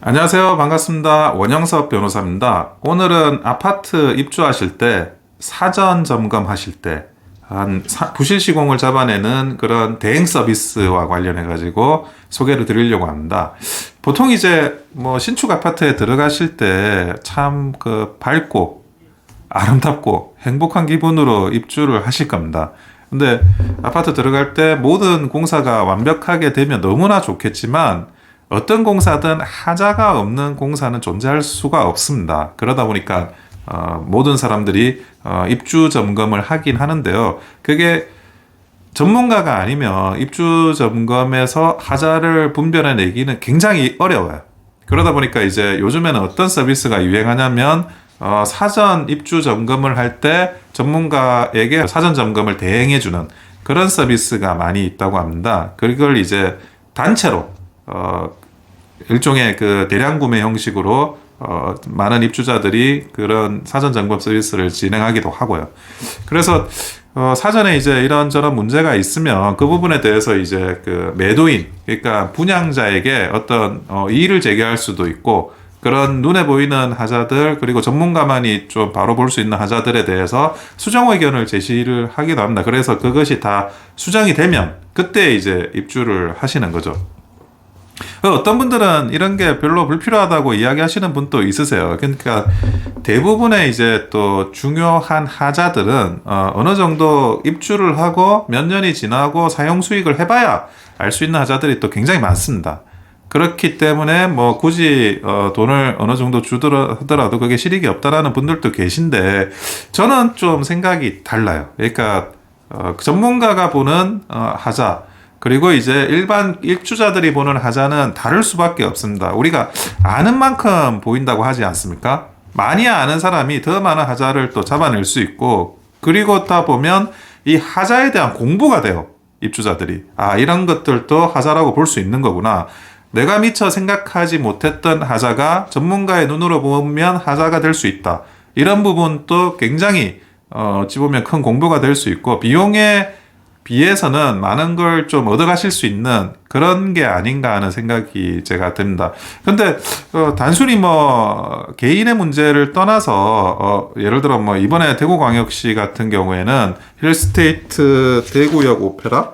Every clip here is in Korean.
안녕하세요. 반갑습니다. 원영섭 변호사입니다. 오늘은 아파트 입주하실 때 사전 점검하실 때 부실 시공을 잡아내는 그런 대행 서비스와 관련해 가지고 소개를 드리려고 합니다. 보통 이제 뭐 신축 아파트에 들어가실 때 참 밝고 아름답고 행복한 기분으로 입주를 하실 겁니다. 근데 아파트 들어갈 때 모든 공사가 완벽하게 되면 너무나 좋겠지만 어떤 공사든 하자가 없는 공사는 존재할 수가 없습니다. 그러다 보니까 모든 사람들이 입주 점검을 하긴 하는데요. 그게 전문가가 아니면 입주 점검에서 하자를 분별해내기는 굉장히 어려워요. 그러다 보니까 이제 요즘에는 어떤 서비스가 유행하냐면 사전 입주 점검을 할 때 전문가에게 사전 점검을 대행해주는 그런 서비스가 많이 있다고 합니다. 그걸 이제 단체로 일종의 대량 구매 형식으로 많은 입주자들이 그런 사전 점검 서비스를 진행하기도 하고요. 그래서 사전에 이제 이런저런 문제가 있으면 그 부분에 대해서 이제 매도인, 그러니까 분양자에게 어떤 이의를 제기할 수도 있고, 그런 눈에 보이는 하자들, 그리고 전문가만이 좀 바로 볼 수 있는 하자들에 대해서 수정 의견을 제시를 하기도 합니다. 그래서 그것이 다 수정이 되면 그때 이제 입주를 하시는 거죠. 어떤 분들은 이런 게 별로 불필요하다고 이야기하시는 분도 있으세요. 그러니까 대부분의 이제 또 중요한 하자들은 어느 정도 입주를 하고 몇 년이 지나고 사용 수익을 해봐야 알 수 있는 하자들이 또 굉장히 많습니다. 그렇기 때문에 뭐 굳이 돈을 어느 정도 주더라도 그게 실익이 없다라는 분들도 계신데, 저는 좀 생각이 달라요. 그러니까 전문가가 보는 하자, 그리고 이제 일반 입주자들이 보는 하자는 다를 수밖에 없습니다. 우리가 아는 만큼 보인다고 하지 않습니까? 많이 아는 사람이 더 많은 하자를 또 잡아낼 수 있고, 그리고 다 보면 이 하자에 대한 공부가 돼요. 입주자들이. 이런 것들도 하자라고 볼 수 있는 거구나. 내가 미처 생각하지 못했던 하자가 전문가의 눈으로 보면 하자가 될 수 있다. 이런 부분도 굉장히 어찌 보면 큰 공부가 될 수 있고, 비용에 비해서는 많은 걸 좀 얻어가실 수 있는 그런 게 아닌가 하는 생각이 제가 듭니다. 근데 단순히 뭐 개인의 문제를 떠나서 예를 들어 뭐 이번에 대구광역시 같은 경우에는 힐스테이트 대구역 오페라,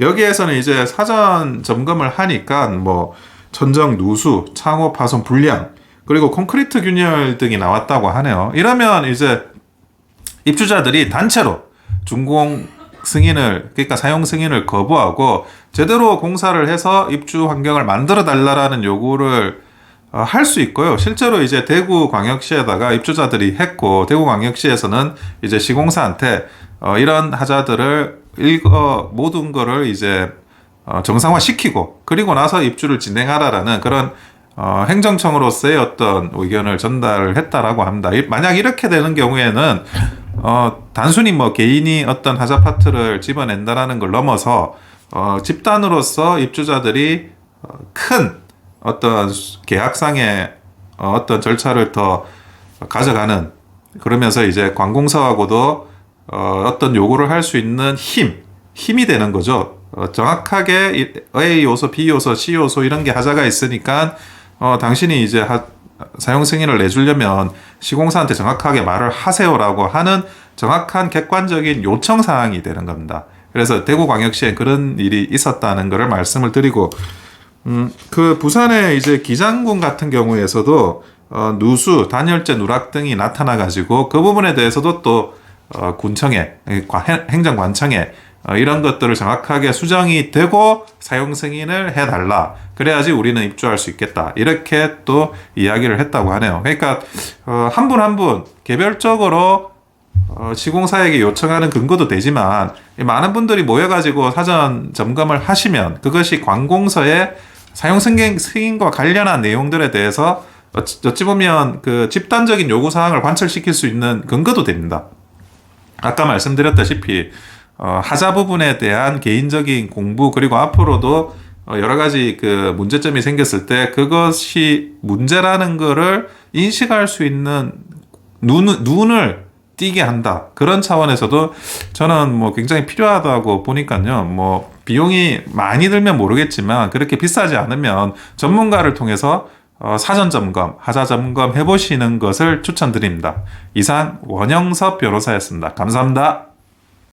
여기에서는 이제 사전 점검을 하니까 뭐 천정 누수, 창호 파손 불량, 그리고 콘크리트 균열 등이 나왔다고 하네요. 이러면 이제 입주자들이 단체로 준공 승인을, 그러니까 사용 승인을 거부하고 제대로 공사를 해서 입주 환경을 만들어 달라라는 요구를 할 수 있고요. 실제로 이제 대구광역시에다가 입주자들이 했고, 대구광역시에서는 이제 시공사한테 이런 하자들을 모든 거를 이제 정상화 시키고, 그리고 나서 입주를 진행하라라는 그런 행정청으로서의 어떤 의견을 전달을 했다라고 합니다. 만약 이렇게 되는 경우에는 단순히 뭐 개인이 어떤 하자 파트를 집어낸다라는 걸 넘어서 집단으로서 입주자들이 큰 어떤 계약상의 어떤 절차를 더 가져가는, 그러면서 이제 관공서하고도 어떤 요구를 할 수 있는 힘이 되는 거죠. 정확하게 A 요소, B 요소, C 요소 이런 게 하자가 있으니까 당신이 이제 사용 승인을 내주려면 시공사한테 정확하게 말을 하세요라고 하는 정확한 객관적인 요청 사항이 되는 겁니다. 그래서 대구광역시에 그런 일이 있었다는 것을 말씀을 드리고, 부산의 이제 기장군 같은 경우에서도 누수, 단열재 누락 등이 나타나 가지고 그 부분에 대해서도 또 군청에, 행정관청에 이런 것들을 정확하게 수정이 되고 사용 승인을 해달라. 그래야지 우리는 입주할 수 있겠다. 이렇게 또 이야기를 했다고 하네요. 그러니까 한 분 한 분 개별적으로 시공사에게 요청하는 근거도 되지만, 많은 분들이 모여가지고 사전 점검을 하시면 그것이 관공서의 사용 승인과 관련한 내용들에 대해서 어찌 보면 집단적인 요구사항을 관철시킬 수 있는 근거도 됩니다. 아까 말씀드렸다시피 하자 부분에 대한 개인적인 공부, 그리고 앞으로도 여러 가지 문제점이 생겼을 때 그것이 문제라는 거를 인식할 수 있는 눈을 띄게 한다. 그런 차원에서도 저는 뭐 굉장히 필요하다고 보니까요. 뭐 비용이 많이 들면 모르겠지만 그렇게 비싸지 않으면 전문가를 통해서 사전 점검, 하자 점검 해보시는 것을 추천드립니다. 이상 원영섭 변호사였습니다. 감사합니다.